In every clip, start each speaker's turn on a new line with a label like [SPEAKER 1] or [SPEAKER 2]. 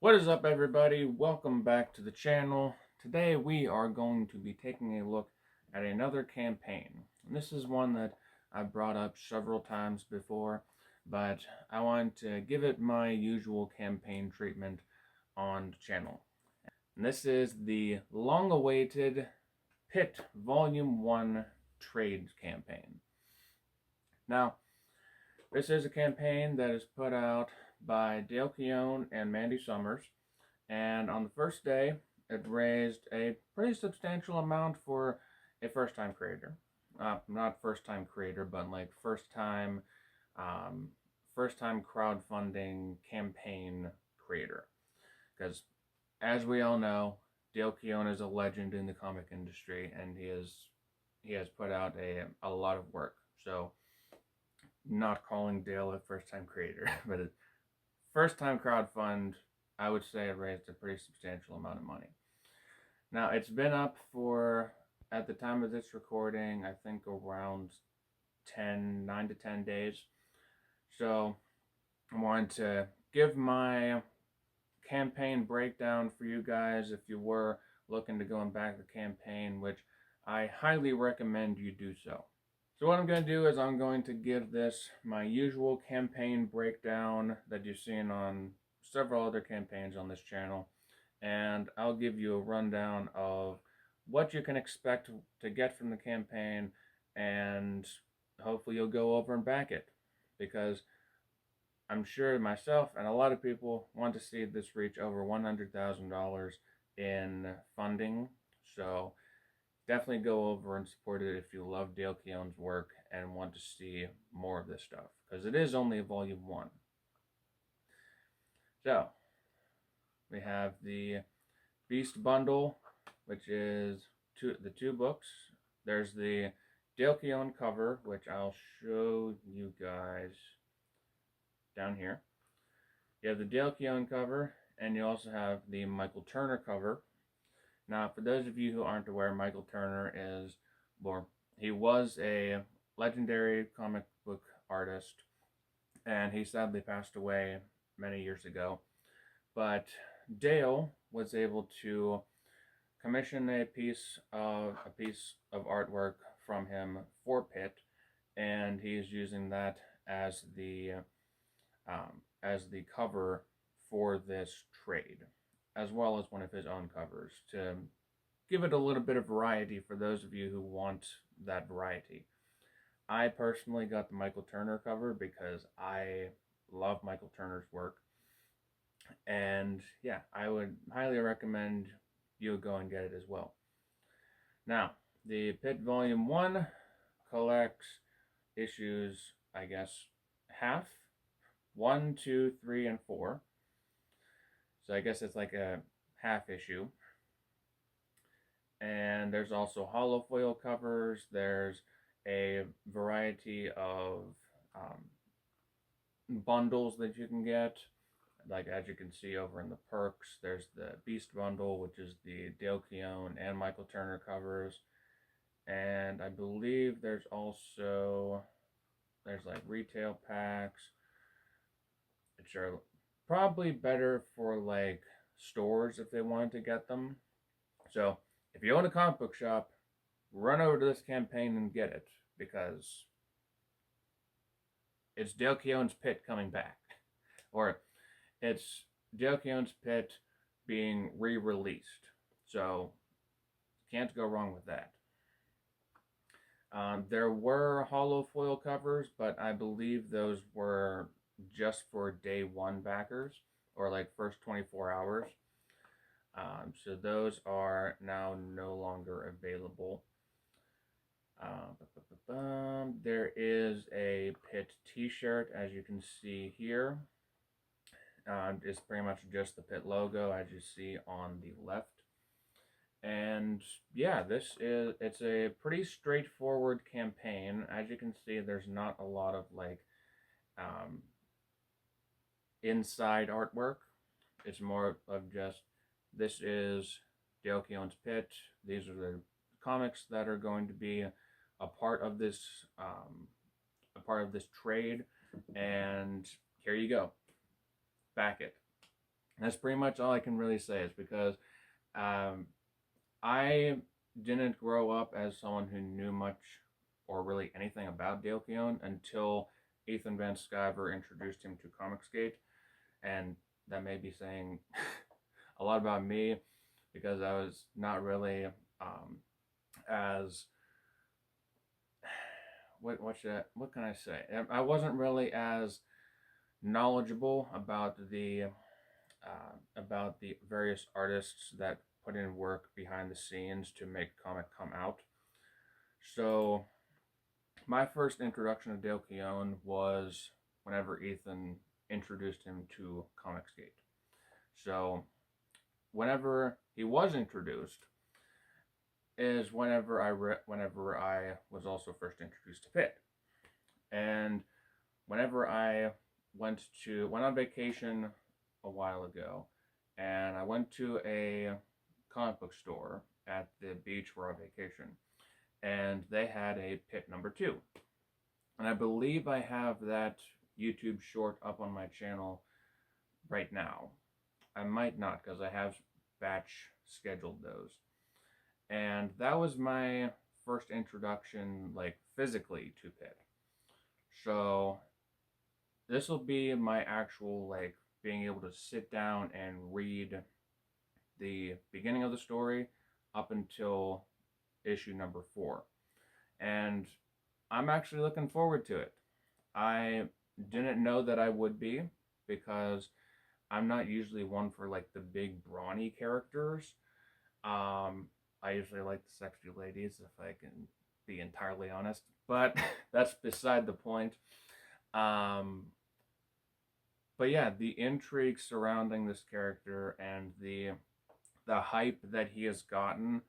[SPEAKER 1] What is up, everybody? Welcome back to the channel. Today we are going to be taking a look at another campaign. And this is one that I've brought up several times before, but I want to give it my usual campaign treatment on the channel. And this is the long-awaited Pitt Volume 1 trade campaign. Now, this is a campaign that is put out by Dale Keown and Mandy Summers. And on the first day, it raised a pretty substantial amount for a first-time creator. Not first-time creator, but like first-time crowdfunding campaign creator. Because as we all know, Dale Keown is a legend in the comic industry, and he has put out a lot of work. So, not calling Dale a first-time creator, but a first-time crowdfund, I would say it raised a pretty substantial amount of money. Now, it's been up for, at the time of this recording, I think around 9 to 10 days. So, I wanted to give my campaign breakdown for you guys if you were looking to go and back the campaign, which I highly recommend you do so. So what I'm going to do is I'm going to give this my usual campaign breakdown that you've seen on several other campaigns on this channel, and I'll give you a rundown of what you can expect to get from the campaign, and hopefully you'll go over and back it, because I'm sure myself and a lot of people want to see this reach over $100,000 in funding. So definitely go over and support it if you love Dale Keown's work and want to see more of this stuff, because it is only a volume 1. So we have the Beast Bundle, which is the two books. There's the Dale Keown cover, which I'll show you guys down here. You have the Dale Keown cover, and you also have the Michael Turner cover. Now, for those of you who aren't aware, Michael Turner is, well, he was a legendary comic book artist, and he sadly passed away many years ago. But Dale was able to commission a piece of artwork from him for Pitt, and he is using that as the cover for this trade, as well as one of his own covers, to give it a little bit of variety for those of you who want that variety. I personally got the Michael Turner cover because I love Michael Turner's work, and yeah, I would highly recommend you go and get it as well. Now, the Pitt Volume 1 collects issues, I guess, half, 1, 2, 3, and 4. So I guess it's like a half issue. And there's also hollow foil covers. There's a variety of bundles that you can get. Like, as you can see over in the perks, there's the Beast Bundle, which is the Dale Keown and Michael Turner covers. And I believe there's like retail packs, which are probably better for like stores if they wanted to get them. So if you own a comic book shop, run over to this campaign and get it, because it's Dale Keown's Pitt coming back. Or it's Dale Keown's Pitt being re-released. So can't go wrong with that. There were hollow foil covers, but I believe those were just for day 1 backers, or like first 24 hours. So those are now no longer available. There is a Pitt t-shirt, as you can see here. It's pretty much just the Pitt logo, as you see on the left. And yeah, it's a pretty straightforward campaign. As you can see, there's not a lot of like inside artwork. It's more of just, this is Dale Keown's Pitt. These are the comics that are going to be a part of this trade, and here you go. Back it. That's pretty much all I can really say, is because um, I didn't grow up as someone who knew much or really anything about Dale Keown until Ethan Van Sciver introduced him to Comicsgate, and that may be saying a lot about me because I was not really as what can I say? I wasn't really as knowledgeable about the various artists that put in work behind the scenes to make comic come out. So my first introduction to Dale Keown was whenever Ethan introduced him to Comicsgate. So whenever he was introduced is whenever I was also first introduced to Pitt. And whenever I went on vacation a while ago, and I went to a comic book store at the beach for our vacation, and they had a Pitt #2. And I believe I have that YouTube short up on my channel right now. I might not, because I have batch scheduled those. And that was my first introduction, like, physically to Pitt. So this will be my actual, like, being able to sit down and read the beginning of the story up until issue #4. And I'm actually looking forward to it. I didn't know that I would be, because I'm not usually one for, like, the big brawny characters. I usually like the sexy ladies, if I can be entirely honest, but that's beside the point. But yeah, the intrigue surrounding this character and the hype that he has gotten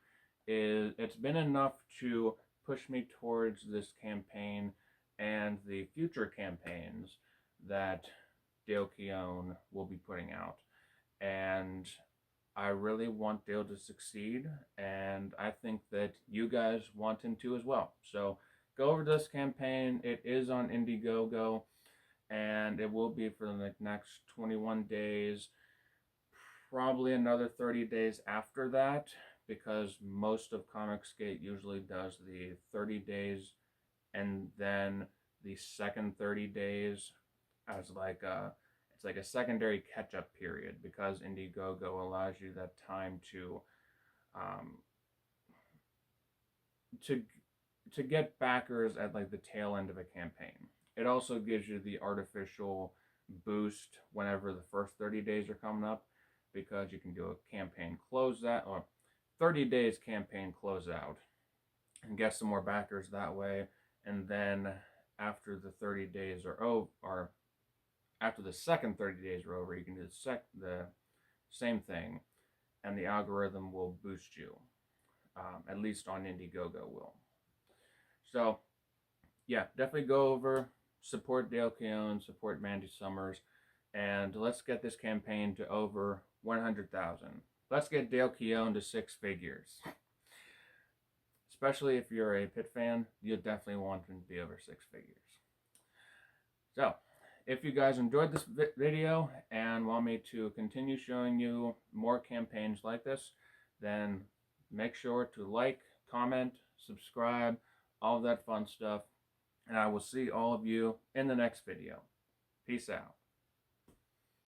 [SPEAKER 1] it's been enough to push me towards this campaign and the future campaigns that Dale Keown will be putting out. And I really want Dale to succeed, and I think that you guys want him to as well. So go over this campaign. It is on Indiegogo, and it will be for the next 21 days, probably another 30 days after that, because most of Comicsgate usually does the 30 days and then the second 30 days as like it's like a secondary catch-up period, because Indiegogo allows you that time um, to get backers at like the tail end of a campaign. It also gives you the artificial boost whenever the first 30 days are coming up, because you can do a campaign closeout or 30 days campaign closeout and get some more backers that way. And then after the 30 days are over, or after the second 30 days are over, you can do the same thing, and the algorithm will boost you. At least on Indiegogo will. So yeah, definitely go over, support Dale Keown, support Mandy Summers, and let's get this campaign to over 100,000. Let's get Dale Keown to 6 figures. Especially if you're a Pitt fan, you'll definitely want him to be over 6 figures. So, if you guys enjoyed this video and want me to continue showing you more campaigns like this, then make sure to like, comment, subscribe, all that fun stuff. And I will see all of you in the next video. Peace out.